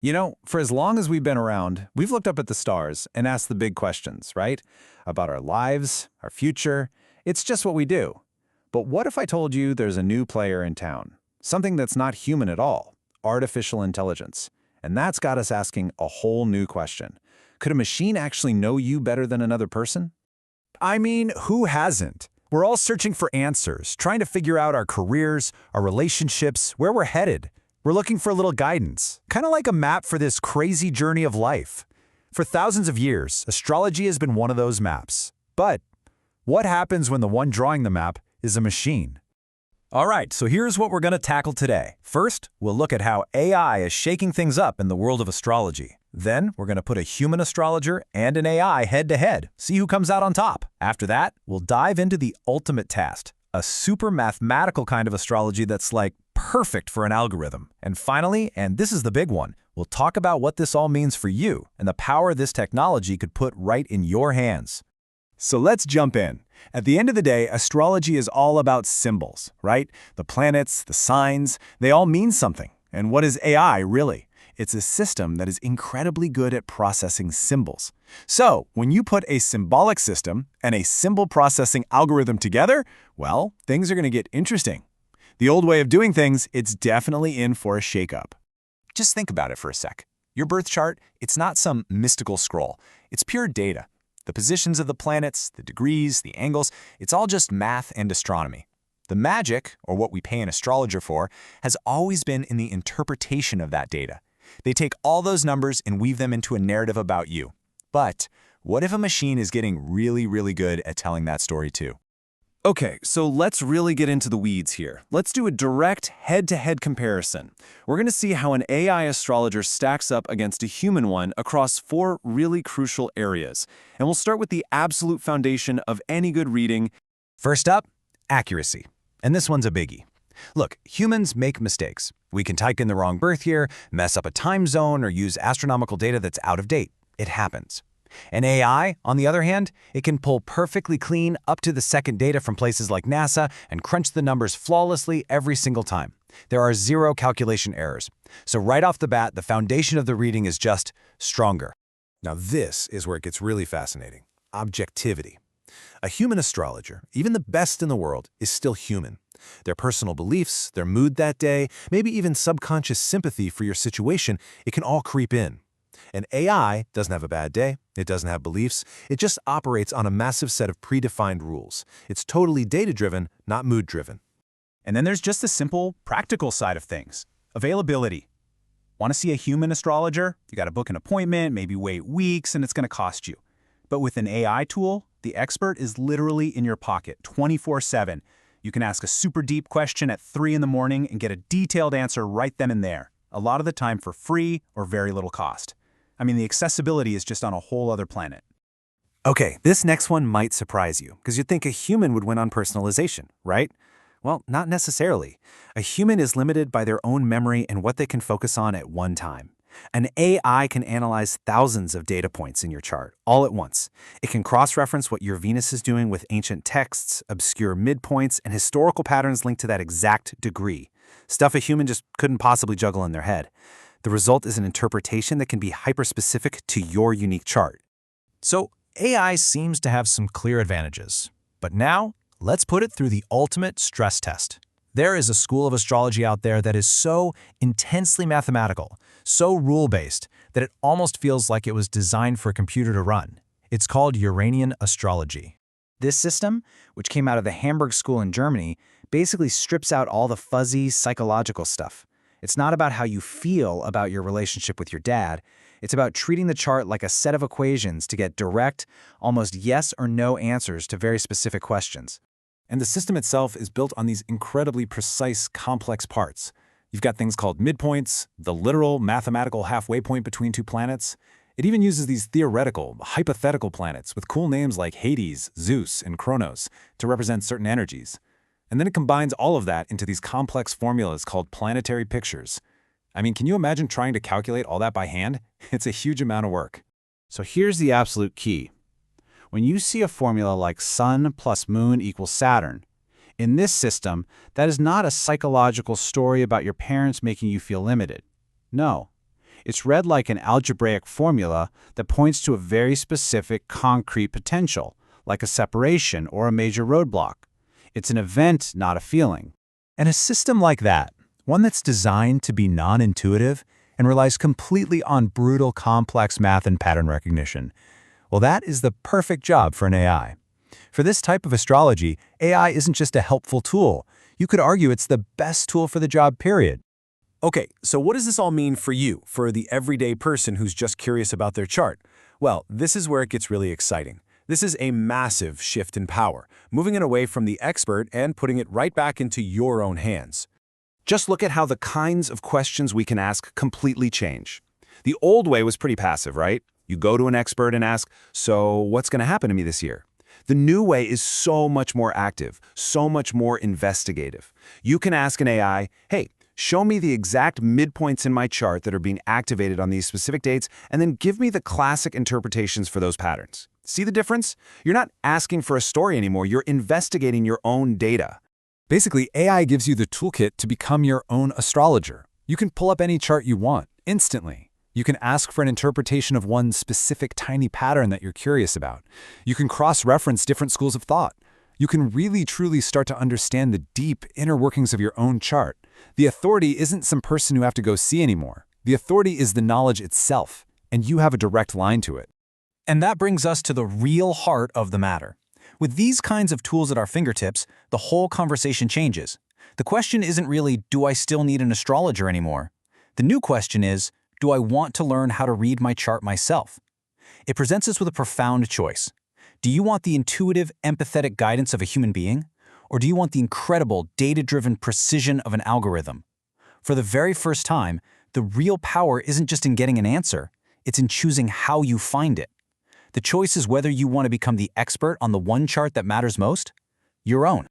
You know, for as long as we've been around, we've looked up at the stars and asked the big questions, right? About our lives, our future. It's just what we do. But what if I told you there's a new player in town? Something that's not human at all, artificial intelligence. And that's got us asking a whole new question. Could a machine actually know you better than another person? I mean, who hasn't? We're all searching for answers, trying to figure out our careers, our relationships, where we're headed. We're looking for a little guidance, kind of like a map for this crazy journey of life. For thousands of years, astrology has been one of those maps. But what happens when the one drawing the map is a machine? All right, so here's what we're going to tackle today. First, we'll look at how AI is shaking things up in the world of astrology. Then, we're going to put a human astrologer and an AI head-to-head, see who comes out on top. After that, we'll dive into the ultimate test, a super mathematical kind of astrology that's like perfect for an algorithm. And finally, and this is the big one, we'll talk about what this all means for you and the power this technology could put right in your hands. So let's jump in. At the end of the day, astrology is all about symbols, right? The planets, the signs, they all mean something. And what is AI really? It's a system that is incredibly good at processing symbols. So, when you put a symbolic system and a symbol processing algorithm together, well, things are going to get interesting. The old way of doing things, it's definitely in for a shakeup. Just think about it for a sec. Your birth chart, it's not some mystical scroll. It's pure data. The positions of the planets, the degrees, the angles, it's all just math and astronomy. The magic, or what we pay an astrologer for, has always been in the interpretation of that data. They take all those numbers and weave them into a narrative about you. But what if a machine is getting really good at telling that story too? Okay, so let's really get into the weeds here. Let's do a direct head-to-head comparison. We're going to see how an AI astrologer stacks up against a human one across 4 really crucial areas. And we'll start with the absolute foundation of any good reading. First up, accuracy. And this one's a biggie. Look, humans make mistakes. We can type in the wrong birth year, mess up a time zone, or use astronomical data that's out of date. It happens. An AI, on the other hand, it can pull perfectly clean, up-to-the-second data from places like NASA and crunch the numbers flawlessly every single time. There are 0 calculation errors. So right off the bat, the foundation of the reading is just stronger. Now this is where it gets really fascinating. Objectivity. A human astrologer, even the best in the world, is still human. Their personal beliefs, their mood that day, maybe even subconscious sympathy for your situation, it can all creep in. An AI doesn't have a bad day, it doesn't have beliefs, it just operates on a massive set of predefined rules. It's totally data-driven, not mood-driven. And then there's just the simple, practical side of things. Availability. Want to see a human astrologer? You got to book an appointment, maybe wait weeks, and it's going to cost you. But with an AI tool, the expert is literally in your pocket, 24/7. You can ask a super deep question at 3 in the morning and get a detailed answer right then and there, a lot of the time for free or very little cost. I mean, the accessibility is just on a whole other planet. Okay, this next one might surprise you, because you'd think a human would win on personalization, right? Well, not necessarily. A human is limited by their own memory and what they can focus on at one time. An AI can analyze thousands of data points in your chart, all at once. It can cross-reference what your Venus is doing with ancient texts, obscure midpoints, and historical patterns linked to that exact degree. Stuff a human just couldn't possibly juggle in their head. The result is an interpretation that can be hyper-specific to your unique chart. So, AI seems to have some clear advantages. But now, let's put it through the ultimate stress test. There is a school of astrology out there that is so intensely mathematical, so rule-based, that it almost feels like it was designed for a computer to run. It's called Uranian astrology. This system, which came out of the Hamburg school in Germany, basically strips out all the fuzzy psychological stuff. It's not about how you feel about your relationship with your dad. It's about treating the chart like a set of equations to get direct, almost yes or no answers to very specific questions. And the system itself is built on these incredibly precise, complex parts. You've got things called midpoints, the literal mathematical halfway point between 2 planets. It even uses these theoretical, hypothetical planets with cool names like Hades, Zeus, and Kronos to represent certain energies. And then it combines all of that into these complex formulas called planetary pictures. I mean, can you imagine trying to calculate all that by hand? It's a huge amount of work. So here's the absolute key. When you see a formula like Sun plus Moon equals Saturn, in this system, that is not a psychological story about your parents making you feel limited. No, It's read like an algebraic formula that points to a very specific concrete potential, like a separation or a major roadblock. It's an event, not a feeling. And a system like that, one that's designed to be non-intuitive and relies completely on brutal, complex math and pattern recognition, well, that is the perfect job for an AI. For this type of astrology, AI isn't just a helpful tool. You could argue it's the best tool for the job, period. Okay, so what does this all mean for you, for the everyday person who's just curious about their chart? Well, this is where it gets really exciting. This is a massive shift in power, moving it away from the expert and putting it right back into your own hands. Just look at how the kinds of questions we can ask completely change. The old way was pretty passive, right? You go to an expert and ask, so what's going to happen to me this year? The new way is so much more active, so much more investigative. You can ask an AI, hey, show me the exact midpoints in my chart that are being activated on these specific dates, and then give me the classic interpretations for those patterns. See the difference? You're not asking for a story anymore, you're investigating your own data. Basically, AI gives you the toolkit to become your own astrologer. You can pull up any chart you want, instantly. You can ask for an interpretation of one specific tiny pattern that you're curious about. You can cross-reference different schools of thought. You can really truly start to understand the deep inner workings of your own chart. The authority isn't some person you have to go see anymore. The authority is the knowledge itself, and you have a direct line to it. And that brings us to the real heart of the matter. With these kinds of tools at our fingertips, the whole conversation changes. The question isn't really, do I still need an astrologer anymore? The new question is, do I want to learn how to read my chart myself? It presents us with a profound choice. Do you want the intuitive, empathetic guidance of a human being? Or do you want the incredible, data-driven precision of an algorithm? For the very first time, the real power isn't just in getting an answer, it's in choosing how you find it. The choice is whether you want to become the expert on the one chart that matters most, your own.